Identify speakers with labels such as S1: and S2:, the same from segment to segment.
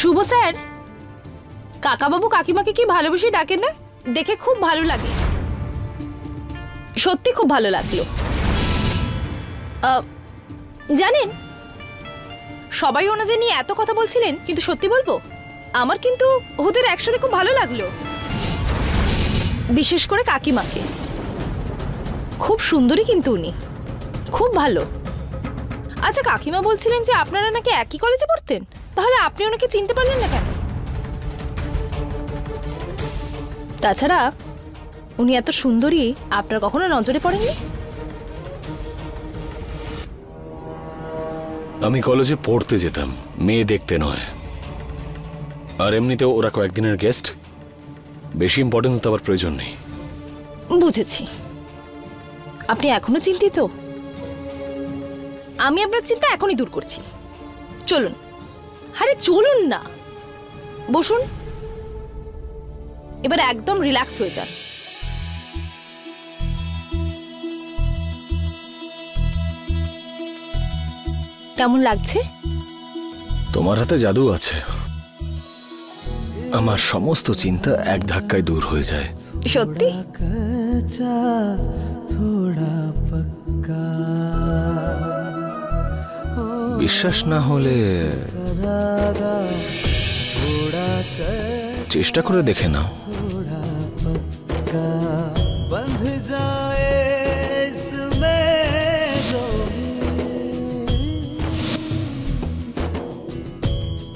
S1: শুভ sir, কাকাবাবু কাকিমাকে কি ভালোবেসে ডাকেন না? দেখে খুব ভালো লাগে, সত্যি খুব ভালো লাগলো। জানেন, সবাই ওনাদের নিয়ে এত কথা বলছিলেন, কিন্তু সত্যি বলবো আমার কিন্তু ওদের একসাথে খুব ভালো লাগলো, বিশেষ করে কাকিমাকে। খুব সুন্দরী কিন্তু উনি, খুব ভালো। আচ্ছা, কাকিমা বলছিলেন যে আপনারা নাকি একই কলেজে পড়তেন, তাহলে আপনি ওনাকে চিনতে পারলেন না কেন? তাছাড়া উনি এত সুন্দরী, আপনার কখনো নজরে পড়েননি?
S2: আমি কলেজে পড়তে যেতাম, মেয়ে দেখতে নয়। আর এমনিতেও ওরা কয়েকদিনের গেস্ট, বেশি ইম্পর্টেন্স দেওয়ার প্রয়োজন নেই।
S1: বুঝেছি, আপনি এখনো চিন্তিত। আমি আপনার চিন্তা এখনই দূর করছি। চলুন, আরে চলুন না, বসুন। এবার একদম রিল্যাক্স হয়ে যান। কেমন লাগছে?
S2: তোমার হাতে জাদু আছে, আমার সমস্ত চিন্তা এক ধাক্কায় দূর হয়ে যায়।
S1: সত্যি?
S2: বিশ্বাস না হলে চেষ্টা করে দেখে নাও।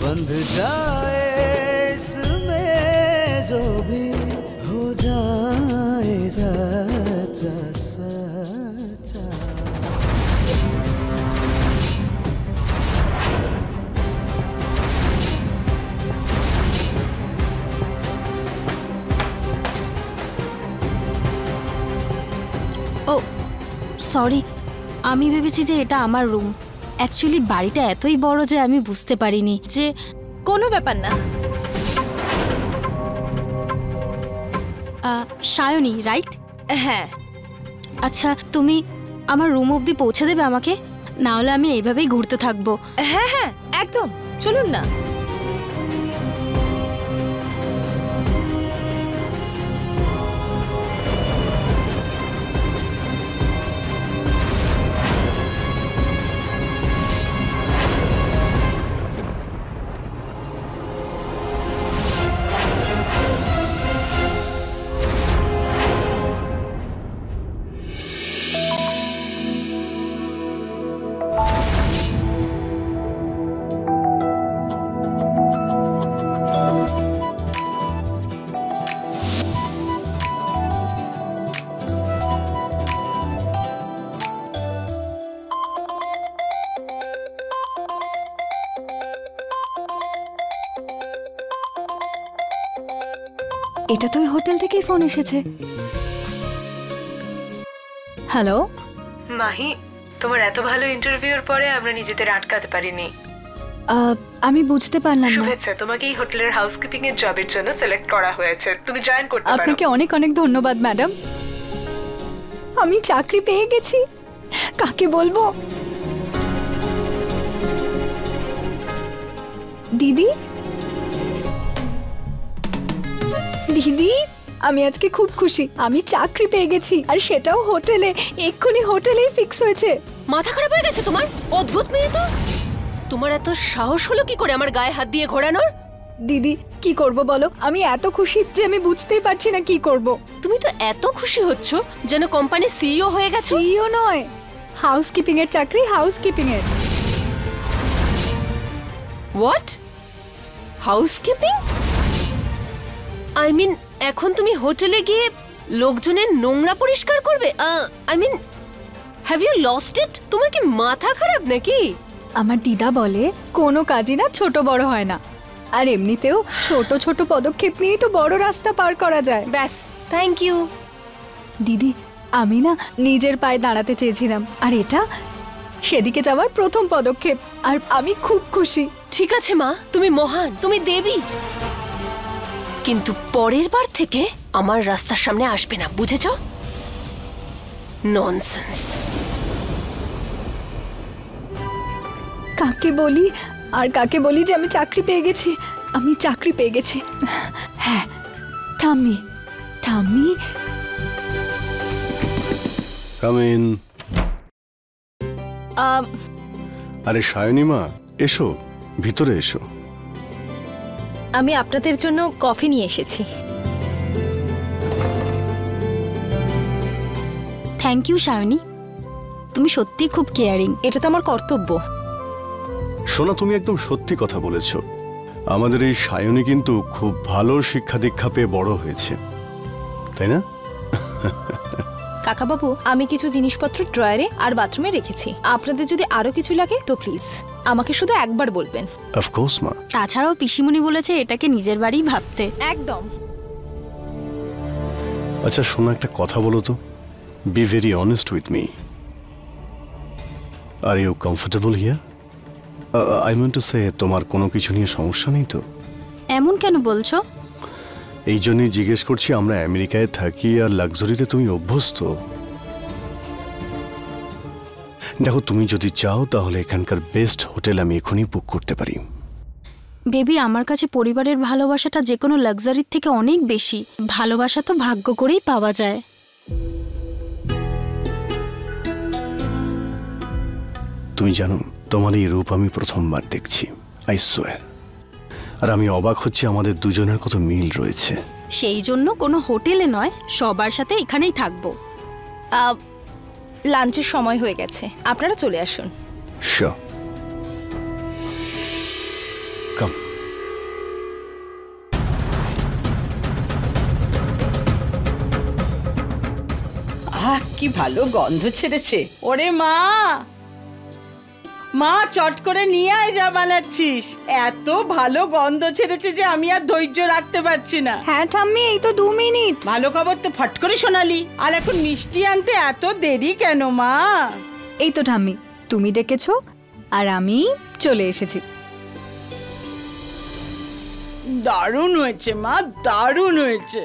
S3: बंध जाए इसमें जो भी हो जाए सच्चा सच्चा।
S4: ও সরি, আমি ভেবেছি যে এটা আমার রুম। অ্যাকচুয়ালি বাড়িটা এতই বড় যে আমি বুঝতে পারিনি যে।
S1: কোনো ব্যাপার না।
S4: সায়নী, রাইট?
S1: হ্যাঁ।
S4: আচ্ছা, তুমি আমার রুম অবধি পৌঁছে দেবে আমাকে? না হলে আমি এইভাবেই ঘুরতে থাকবো।
S1: হ্যাঁ হ্যাঁ, একদম, চলুন না।
S4: এটা তো হোটেল থেকেই ফোন এসেছে। হ্যালো
S5: মাহি, তোমার এত ভালো ইন্টারভিউর পরে আমরা নিজেদের আটকাতে পারিনি।
S4: আমি বুঝতে পারলাম না।
S5: শুভেচ্ছা, তোমাকে এই হোটেলের হাউসকিপিং এর জবের জন্য সিলেক্ট করা হয়েছে, তুমি জয়েন করতে পারো।
S4: আপনাকে অনেক অনেক ধন্যবাদ ম্যাডাম, আমি চাকরি পেয়ে গেছি। কাকে বলবো? দিদি, দিদি, আমি আজকে খুব খুশি। আমি চাকরি পেয়ে গেছি, আর সেটাও হোটেলে। এক্ষুনি হোটেলেই ফিক্স হয়েছে।
S1: মাথা খারাপ হয়ে গেছে তোমার? অদ্ভুত মেয়ে তো। তোমার এত সাহস হলো কি করে আমার গায়ে হাত দিয়ে ঘোরানোর?
S4: দিদি, কি করব বলো? আমি এত খুশি যে আমি বুঝতেই পারছি না কি করব।
S1: তুমি তো এত খুশি হচ্ছ যেন কোম্পানির সিইও হয়ে গেছো।
S4: সিইও নয়, হাউসকিপিং এর চাকরি, হাউসকিপিং এর।
S1: হোয়াট? হাউসকিপিং? আই মিন, এখন তুমি হোটেলে গিয়ে লোকজনের নোংরা পরিষ্কার করবে? I mean, have you lost it? তোমার কি মাথা খারাপ নাকি?
S4: আমার দিদা বলে কোনো কাজই না ছোট বড় হয় না, আর এমনিতেও ছোট ছোট পদক্ষেপ নিয়েই তো বড় রাস্তা পার করা যায়।
S1: ব্যাস, থ্যাংক ইউ।
S4: দিদি, আমি না নিজের পায়ে দাঁড়াতে চেয়েছিলাম, আর এটা সেদিকে যাওয়ার প্রথম পদক্ষেপ, আর আমি খুব খুশি।
S1: ঠিক আছে মা, তুমি মহান, তুমি দেবী, কিন্তু পরের বার থেকে আমার রাস্তার সামনে আসবে না, বুঝেছো? ননসেন্স।
S4: কাকে বলি
S6: আর কাকে বলি যে আমি চাকরি পেয়ে গেছি? আমি চাকরি পেয়ে গেছি। হ্যাঁ, ঠাম্মি ঠাম্মি
S7: কাম ইন। আরে সায়নী মা, এসো, ভিতরে এসো।
S6: আমি আপনাদের জন্য কফি নিয়ে এসেছি।
S4: থ্যাংক ইউ সায়নী, তুমি সত্যি খুব কেয়ারিং।
S6: এটা তো আমার কর্তব্য।
S7: সোনা, তুমি একদম সত্যি কথা বলেছ। আমাদের এই সায়নী কিন্তু খুব ভালো শিক্ষা দীক্ষা পেয়ে বড় হয়েছে, তাই না?
S6: কাকাবাবু, আমি কিছু জিনিসপত্র ড্রয়ারে আর বাথরুমে রেখেছি। আপনাদের যদি আরো কিছু লাগে তো প্লিজ আমাকে শুধু একবার বলবেন।
S7: অফকোর্স মা।
S4: তাছাড়াও পিসিমণি বলেছে এটাকে নিজের বাড়ি ভাবতে।
S6: একদম।
S7: আচ্ছা সোনা, একটা কথা বলো তো, be very honest with me. Are you comfortable here? I mean to say, তোমার কোনো কিছু নিয়ে সমস্যা নেই তো?
S4: এমন কেন বলছো?
S7: এই জন্যই জিজ্ঞেস করছি, আমরা আমেরিকায় থাকি আর লাক্সারিতে তুমি অভ্যস্ত। দেখো, তুমি যদি চাও তাহলে এখানকার বেস্ট হোটেল আমি এখনই বুক করতে পারি।
S4: বেবি, আমার কাছে পরিবারের ভালোবাসাটা যে কোনো লাক্সারির থেকে অনেক বেশি। ভালোবাসা তো ভাগ্য করেই পাওয়া যায়।
S7: তুমি জানো, তোমার এই রূপ আমি প্রথমবার দেখছি, আই সোয়ার। আর আমি অবাক হচ্ছি আমাদের দুজনের কত মিল রয়েছে।
S4: সেই জন্য কোনো হোটেলে নয়, সবার সাথে এখানেই থাকবো।
S6: লাঞ্চের সময় হয়ে গেছে, আপনারা চলে আসুন।
S7: শিওর, কাম।
S8: আহ, কি ভালো গন্ধ ছেড়েছে। ওরে মা, মা চট করে নিয়ে আয় যা বানাচ্ছিস। এত ভালো গন্ধ ছেড়েছে যে আমি আর ধৈর্য রাখতে পারছি না।
S6: হ্যাঁ ঠাম্মি, এই তো 2 মিনিট।
S8: ভালো খবর তো ফট করে শোনালি, আর এখন মিষ্টি আনতে এত দেরি কেন মা?
S6: এই তো ঠাম্মি, তুমি ডেকেছো আর আমি চলে এসেছি।
S8: দারুণ হয়েছে মা, দারুণ হয়েছে।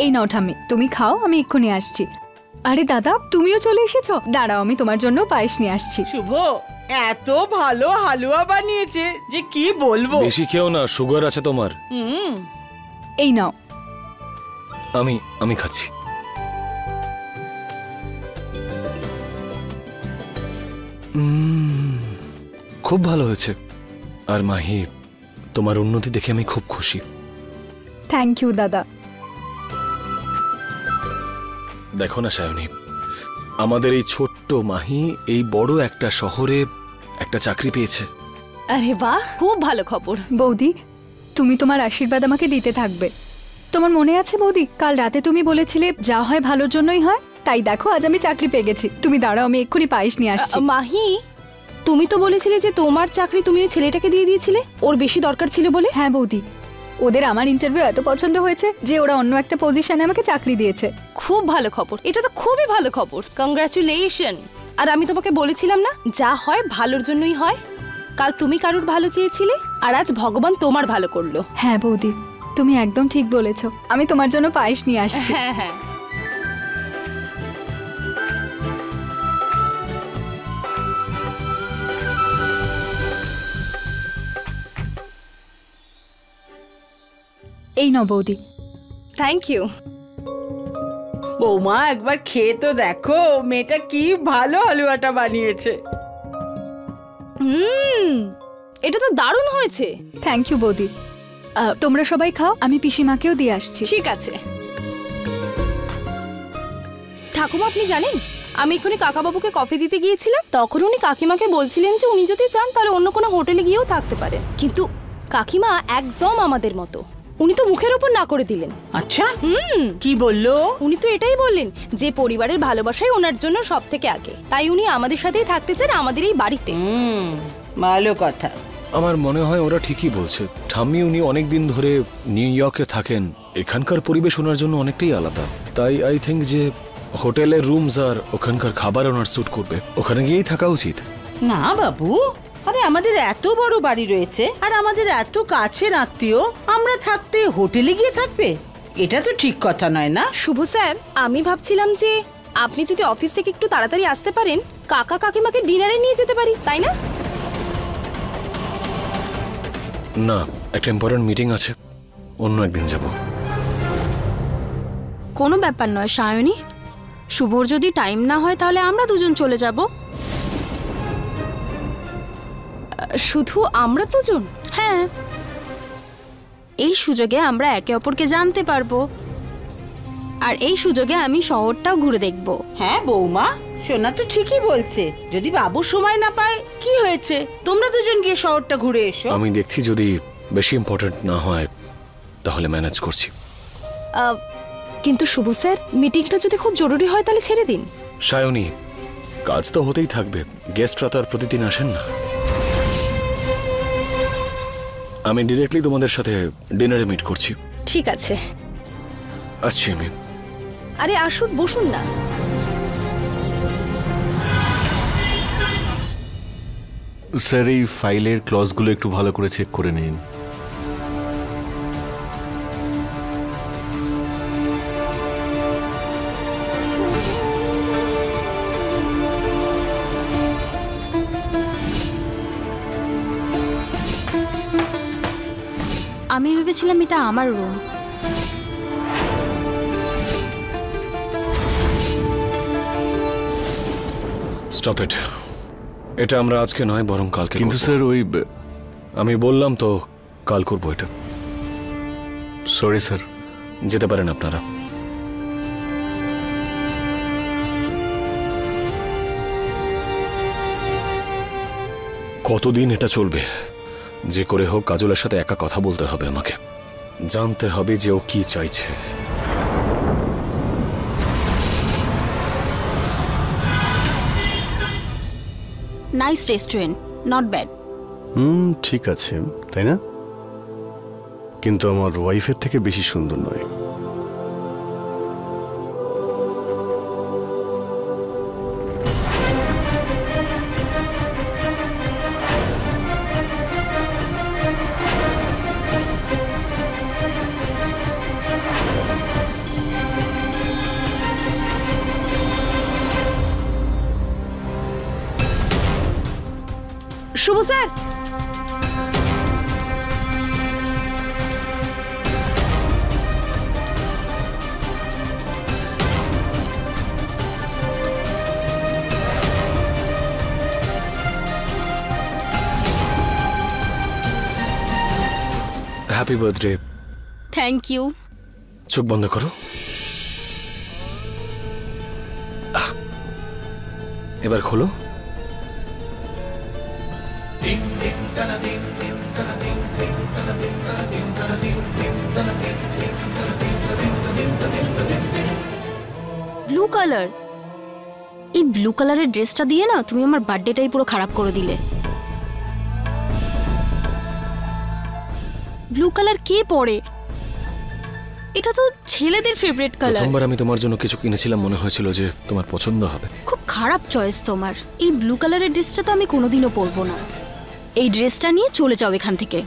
S6: এই নাও ঠাম্মি, তুমি খাও, আমি এক্ষুনি আসছি। আরে দাদা, তুমিও চলে এসেছো? দাঁড়াও, আমি তোমার জন্য পায়েস নিয়ে আসছি।
S8: শুভ এত ভালো হালুয়া বানিয়েছে যে কি বলবো।
S2: বেশি খেও না, সুগার আছে তোমার।
S6: এই নাও।
S2: আমি খাচ্ছি। খুব ভালো হয়েছে। আর মাহি, তোমার উন্নতি দেখে আমি খুব খুশি।
S6: থ্যাংক ইউ দাদা।
S2: দেখো না সায়নী, আমাদের এই ছোট্ট মাহি এই বড় একটা শহরে একটা চাকরি পেয়েছে।
S6: আরে বাহ, খুব ভালো খবর। বৌদি, তুমি তোমার আশীর্বাদ আমাকে দিতে থাকবে। তোমার মনে আছে বৌদি, কাল রাতে তুমি বলেছিলে যা হয় ভালোর জন্যই হয়। তাই দেখো, আজ আমি চাকরি পেয়ে গেছি। তুমি দাঁড়াও, আমি এক্ষুনি পায়েস নিয়ে আসছি।
S9: মাহি, তুমি তো বলেছিলে যে তোমার চাকরি তুমি ওই ছেলেটাকে দিয়ে দিয়েছিলে, ওর বেশি দরকার ছিল বলে।
S6: হ্যাঁ বৌদি, ওদের আমার ইন্টারভিউ এত পছন্দ হয়েছে যে ওরা অন্য একটা পজিশনে আমাকে চাকরি দিয়েছে।
S9: খুব ভালো খবর, এটা তো খুবই ভালো খবর। কংগ্রাচুলেশন। আর আমি তোমাকে বলেছিলাম না, যা হয় ভালোর জন্যই হয়। কাল তুমি কারুর ভালো চেয়েছিলে আর আজ ভগবান তোমার ভালো করলো।
S6: হ্যাঁ বৌদি, তুমি একদম ঠিক বলেছো। আমি তোমার জন্য পায়েস নিয়ে আসছি।
S9: হ্যাঁ হ্যাঁ।
S6: এই নাও বৌদি।
S9: Thank you.
S8: বৌমা, একবার খেয়ে তো দেখো মেয়েটা কি ভালো হালুয়াটা বানিয়েছে।
S9: এটা তো দারুণ হয়েছে।
S6: থ্যাংক ইউ বৌদি। তোমরা সবাই খাও, আমি পিসিমাকেও দিয়ে আসছি।
S9: ঠিক আছে। ঠাকুমা, আপনি জানেন আমি এক্ষুনি কাকাবাবুকে কফি দিতে গিয়েছিলাম, তখন উনি কাকিমাকে বলছিলেন যে উনি যদি চান তাহলে অন্য কোনো হোটেলে গিয়েও থাকতে পারেন, কিন্তু কাকিমা একদম আমাদের মতো, উনি তো মুখের ওপর না করে দিলেন।
S8: আচ্ছা, কি বললো?
S9: উনি তো এটাই বললেন যে পরিবারের ভালোবাসাই ওনার জন্য সব থেকে আগে, তাই উনি আমাদের সাথেই থাকতে চান, আমাদের এই বাড়িতে।
S8: ভালো কথা।
S2: আমার মনে হয় ওরা ঠিকই বলছে। ঠাম্মি উনি অনেকদিন ধরে নিউ ইয়র্কে থাকেন, এখানকার পরিবেশ ওনার জন্য অনেকটাই আলাদা। তাই আই থিঙ্ক যে হোটেলের রুমস আর ওখানকার খাবার ওনার স্যুট করবে, ওখানে গিয়েই থাকা উচিত।
S8: না বাবু, আরে আমাদের এত বড় বাড়ি রয়েছে আর আমাদের এত কাছের আত্মীয়, আমরা থাকতে হোটেলে গিয়ে থাকবে? এটা তো ঠিক কথা নয় না।
S9: শুভ স্যার, আমি ভাবছিলাম যে আপনি যদি অফিস থেকে একটু তাড়াতাড়ি আসতে পারেন, কাকা কাকিমাকে ডিনারে নিয়ে যেতে পারি, তাই না?
S2: না, একটা ইম্পর্টেন্ট মিটিং আছে, অন্য একদিন যাব।
S4: কোনো ব্যাপার নয় সায়নী, শুভর যদি টাইম না হয় তাহলে আমরা দুজন চলে যাব।
S9: শুধু আমরা দুজন?
S4: হ্যাঁ, এই সুযোগে আমরা একে অপরকে জানতে পারবো, আর এই সুযোগে আমি শহরটাও ঘুরে দেখব।
S8: হ্যাঁ বৌমা, সোনা তো ঠিকই বলছে। যদি বাবু সময় না পায় কি হয়েছে, তোমরা দুজন গিয়ে শহরটা ঘুরে এসো।
S2: আমি দেখছি যদি বেশি ইম্পর্টেন্ট না হয় তাহলে ম্যানেজ করছি।
S9: কিন্তু শুভ স্যার, মিটিংটা যদি খুব জরুরি হয় তাহলে ছেড়ে দিন।
S2: সায়নী, কাজ তো হতেই থাকবে, গেস্টরা তো আর প্রতিদিন আসেন না। আমি ডিরেক্টলি তোমাদের সাথে ডিনারে মিট করছি।
S9: ঠিক আছে,
S2: আসছি আমি।
S9: আরে আসুন, বসুন না।
S10: স্যার, এই ফাইলের ক্লজগুলো একটু ভালো করে চেক করে নিন।
S4: আমি ভেবেছিলাম এটা আমার রুম।
S2: স্টপ ইট, এটা আমরা আজকে নয় বরং কালকে।
S10: কিন্তু
S2: করব।
S10: স্যার, ওই
S2: আমি বললাম তো কাল করবো এটা।
S10: Sorry sir.
S2: যেতে পারেন আপনারা। কতদিন এটা চলবে? যে করে হোক কাজলের সাথে একা কথা বলতে হবে আমাকে, জানতে হবে যে ও কি চাইছে।
S4: Nice restaurant, not bad.
S7: ঠিক আছে, তাই না? কিন্তু আমার ওয়াইফের থেকে বেশি সুন্দর নয়।
S9: Shubho sir,
S2: happy birthday.
S4: Thank you.
S2: চোখ বন্ধ করো। এবার খোলো।
S4: ব্লু কালার, এই ব্লু কালারের ড্রেসটা দিয়ে না তুমি আমার বার্থডেটাই পুরো খারাপ করে দিলে। ব্লু কালার কে পরে? এটা তো ছেলেদের ফেভারিট কালার।
S2: প্রথমবার আমি তোমার জন্য কিছু কিনেছিলাম, মনে হয়েছিল যে তোমার পছন্দ হবে।
S4: খুব খারাপ চয়েস তোমার। এই ব্লু কালারের ড্রেসটা তো আমি কোনোদিনও পরবো না। এই ড্রেসটা নিয়ে চলে যাও এখান থেকে।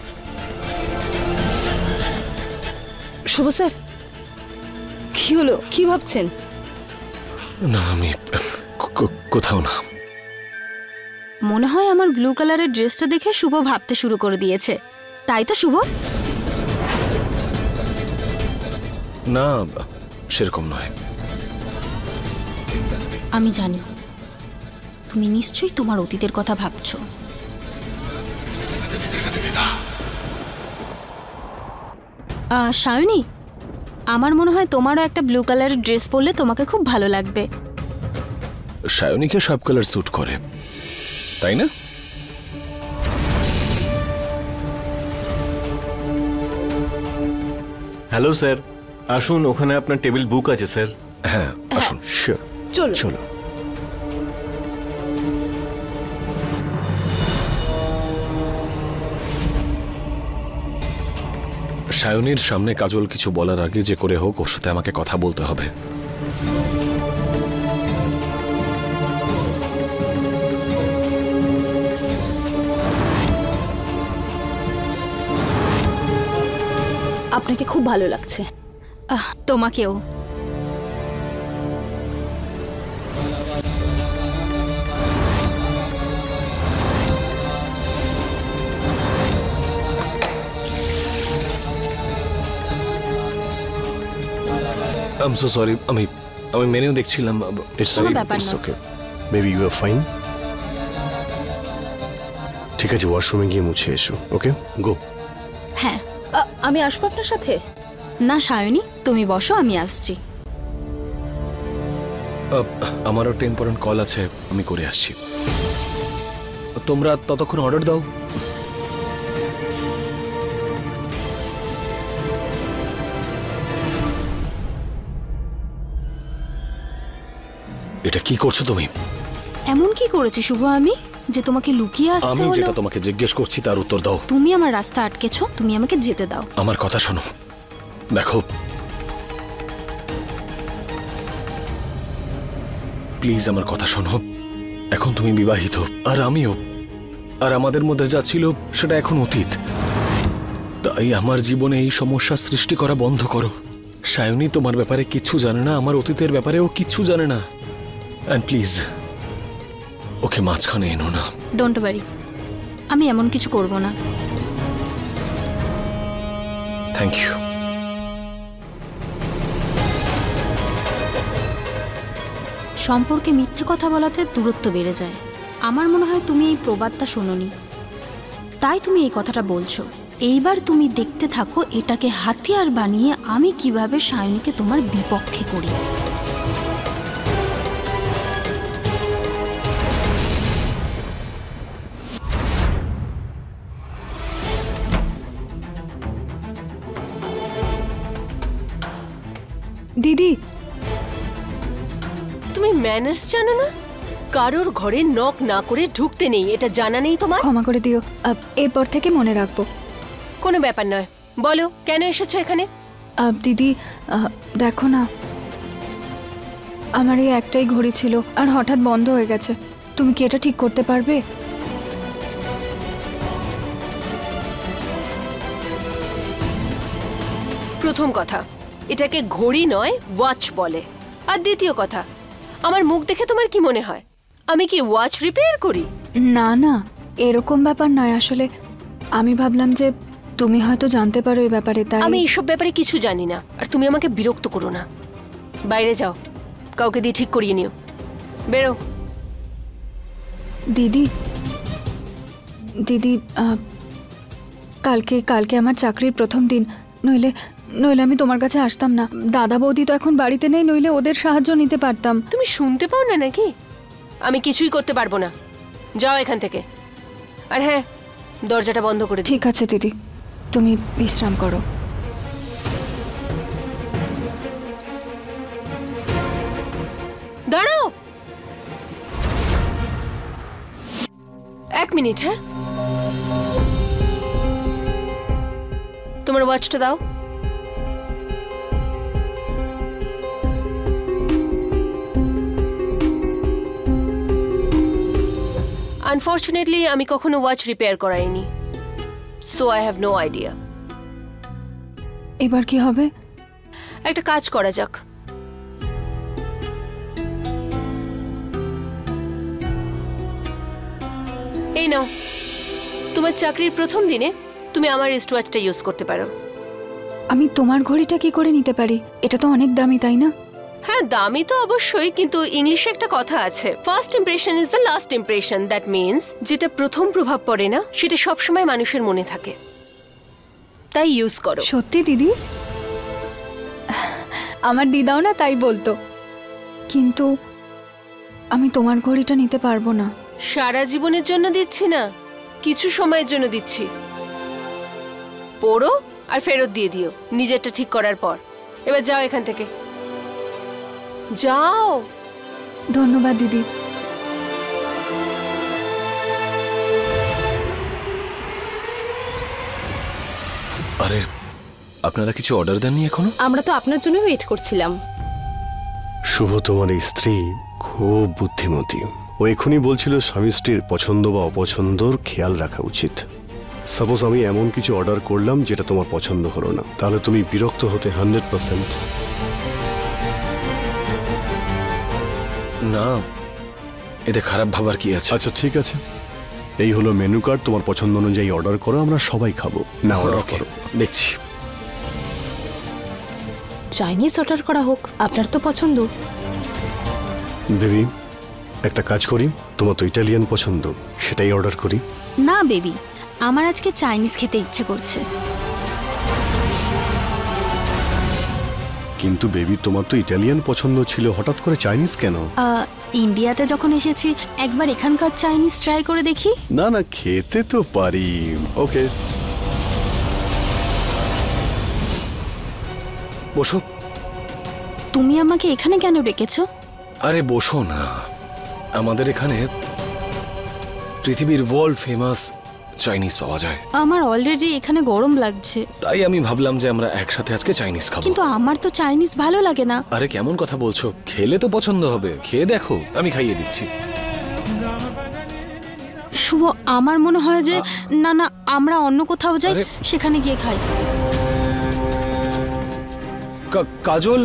S9: শুভ স্যার, কি হলো? কি ভাবছেন?
S2: না, আমি কোথাও না।
S4: মনে হয় আমার ব্লু কালারের ড্রেসটা দেখে শুভ ভাবতে শুরু করে দিয়েছে, তাই তো শুভ?
S2: না, সেরকম নয়।
S4: আমি জানি তুমি নিশ্চয়ই তোমার অতীতের কথা ভাবছো। সায়নী, আমার মনে হয় তোমারও একটা ব্লু কালারের ড্রেস পরলে তোমাকে খুব ভালো লাগবে।
S2: সায়নীকে সব কালার স্যুট করে, তাই না?
S10: হ্যালো স্যার, আসুন, ওখানে আপনার টেবিল বুক আছে স্যার।
S2: হ্যাঁ, আসুন।
S7: শিওর,
S9: চলো
S7: চলো।
S2: সায়নীর সামনে কাজল কিছু বলার আগে যে করে হোক ওর সাথে আমাকে কথা বলতে হবে।
S9: আপনাকে খুব ভালো লাগছে।
S4: তোমাকেও।
S2: আই এম সো সরি, আমি মেনেও দেখছিলাম।
S7: ইটস
S4: কোনো ব্যাপার না।
S7: ওকে, বেবি ইউ আর ফাইন। ঠিক আছে, ওয়াশরুমে গিয়ে মুছে এসো। ওকে, গো।
S4: হ্যাঁ।
S9: আমি আসবো আপনার সাথে?
S4: না সায়নী, তুমি বসো, আমি আসছি।
S2: আমারও একটা ইম্পর্টেন্ট কল আছে, আমি করে আসছি। তোমরা ততক্ষণ অর্ডার দাও। এটা কি করছো তুমি?
S4: এমন কি করেছি শুভ আমি যে তোমাকে লুকিয়ে আসতে
S2: আমি
S4: হলো?
S2: যেটা তোমাকে জিজ্ঞেস করছি তার উত্তর দাও।
S4: তুমি আমার রাস্তা আটকেছো, তুমি আমাকে যেতে দাও।
S2: আমার কথা শোনো, দেখো প্লিজ আমার কথা শোনো। এখন তুমি বিবাহিত, আর আমিও, আর আমাদের মধ্যে যা ছিল সেটা এখন অতীত। তাই আমার জীবনে এই সমস্যা সৃষ্টি করা বন্ধ করো। সায়নী তোমার ব্যাপারে কিচ্ছু জানে না, আমার অতীতের ব্যাপারেও কিচ্ছু জানে না। অ্যান্ড প্লিজ ওকে মাঝখানে এনো না।
S4: ডোন্ট ওয়ারি, আমি এমন কিছু করব না।
S2: Thank you.
S4: সম্পর্কে মিথ্যে কথা বলাতে দূরত্ব বেড়ে যায়। আমার মনে হয় তুমি এই প্রবাদটা শোনোনি, তাই তুমি এই কথাটা বলছো। এইবার তুমি দেখতে থাকো এটাকে হাতিয়ার বানিয়ে আমি কিভাবে সায়নীকে তোমার বিপক্ষে করি।
S6: দিদি,
S1: তুমি ম্যানার্স জানো না? কারোর ঘরে নক না করে ঢুকতে নেই, এটা জানা নেই তোমার?
S6: ক্ষমা করে দিও, এরপর থেকে মনে রাখবো।
S1: কোনো ব্যাপার নয়, বলো কেন এসেছো এখানে?
S6: দিদি, দেখো না, আমার এই একটাই ঘড়ি ছিল আর হঠাৎ বন্ধ হয়ে গেছে। তুমি কি এটা ঠিক করতে পারবে?
S1: প্রথম কথা, এটাকে ঘড়ি নয় ওয়াচ বলে। আর দ্বিতীয় কথা, আমার মুখ দেখে তোমার কি মনে হয় আমি কি ওয়াচ রিপেয়ার করি?
S6: না না, এরকম ব্যাপার নয়। আসলে আমি ভাবলাম যে তুমি হয়তো জানতে পারো এই ব্যাপারে, তাই।
S1: আমি এইসব ব্যাপারে কিছু জানি না, আর তুমি আমাকে বিরক্ত করো না। বাইরে যাও, কাউকে দিয়ে ঠিক করিয়ে নিও। বেরো।
S6: দিদি, দিদি, কালকে আমার চাকরির প্রথম দিন। নইলে আমি তোমার কাছে আসতাম না। দাদা বৌদি তো এখন বাড়িতে নেই, নইলে ওদের সাহায্য নিতে পারতাম।
S1: তুমি শুনতে পাও না নাকি? আমি কিছুই করতে পারবো না, যাও এখান থেকে। আর হ্যাঁ, দরজাটা বন্ধ করে দিও।
S6: ঠিক আছে দিদি, তুমি বিশ্রাম করো।
S1: দাঁড়াও এক মিনিট। হ্যাঁ, তোমার ওয়াচটা দাও। আনফর্চুনেটলি আমি কখনো ওয়াচ রিপেয়ার করাইনি, so I have no idea.
S6: এবার কি হবে?
S1: একটা কাজ করা যাক। এই নাও, তোমার চাকরির প্রথম দিনে তুমি আমার রিস্টওয়াচটা ইউজ করতে পারো।
S6: আমি তোমার ঘড়িটা কি করে নিতে পারি? এটা তো অনেক দামি, তাই না?
S1: হ্যাঁ, দামি তো অবশ্যই, কিন্তু ইংলিশে একটা কথা আছে, first impression is the last impression. That means যেটা প্রথম প্রভাব পড়ে না সেটা সবসময় মানুষের মনে থাকে, তাই ইউজ করো।
S6: সত্যি দিদি? আমার দিদাও না তাই বলতো, কিন্তু আমি তোমার ঘড়িটা নিতে পারবো না।
S1: সারা জীবনের জন্য দিচ্ছি না, কিছু সময়ের জন্য দিচ্ছি। পড়ো আর ফেরত দিয়ে দিও নিজেরটা ঠিক করার পর। এবার যাও এখান থেকে, যাও।
S6: ধন্যবাদ দিদি।
S2: আরে আপনারা কিছু অর্ডার দেননি এখনো?
S9: আমরা তো আপনার জন্য ওয়েট করছিলাম।
S7: শুভ তোমার এই স্ত্রী খুব বুদ্ধিমতী। ও এখনই বলছিল স্বামী স্ত্রীর পছন্দ বা অপছন্দর খেয়াল রাখা উচিত। সাপোজ আমি এমন কিছু অর্ডার করলাম যেটা তোমার পছন্দ হলো না, তাহলে তুমি বিরক্ত হতে 100%।
S2: না, এতে খারাপ ভাবার কি আছে?
S7: আচ্ছা ঠিক আছে, এই হলো মেনু কার্ড, তোমার পছন্দ অনুযায়ী অর্ডার করো, আমরা সবাই খাবো। না অর্ডার করো।
S2: দেখছি।
S9: চাইনিজ অর্ডার করা হোক, আপনার তো পছন্দ।
S7: বেবি একটা কাজ করি, তোমার তো ইটালিয়ান পছন্দ, সেটাই অর্ডার করি।
S4: না বেবি, আমার আজকে চাইনিজ খেতে ইচ্ছে করছে।
S7: কিন্তু বেবি তোমার তো ইটালিয়ান পছন্দ ছিল, হঠাৎ করে চাইনিজ কেন?
S4: ইন্ডিয়াতে যখন এসেছি একবার এখানকার চাইনিজ ট্রাই করে দেখি।
S7: না না, খেতে তো পারি। ওকে,
S2: বসো।
S4: তুমি আমাকে এখানে কেন ডেকেছো?
S2: আরে বসো না, আমাদের এখানে পৃথিবীর ওয়ার্ল্ড ফেমাস চাইনিজ পাওয়া যায়।
S4: আমার অলরেডি এখানে গরম লাগছে,
S2: তাই আমি ভাবলাম যে আমরা একসাথে আজকে চাইনিজ খাবো।
S4: কিন্তু আমার তো চাইনিজ ভালো লাগে না।
S2: আরে কেমন কথা বলছো, খেলে তো পছন্দ হবে, খেয়ে দেখো, আমি খাইয়ে দিচ্ছি।
S4: শুভ, আমার মনে হয় যে না না, আমরা অন্য কোথাও যাই,
S2: আরে,
S4: সেখানে গিয়ে খাই।
S2: কাজল,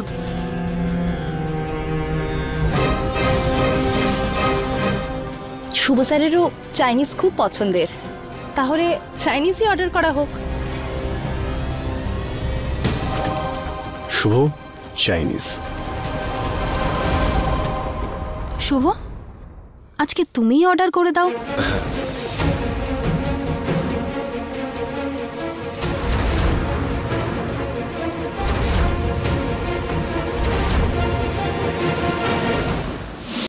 S9: শুভ স্যারেরও চাইনিজ খুব পছন্দের, তাহলে চাইনিজই অর্ডার করা হোক।
S7: শুভ চাইনিজ।
S4: শুভ, আজকে তুমিই অর্ডার করে দাও।
S2: হ্যাঁ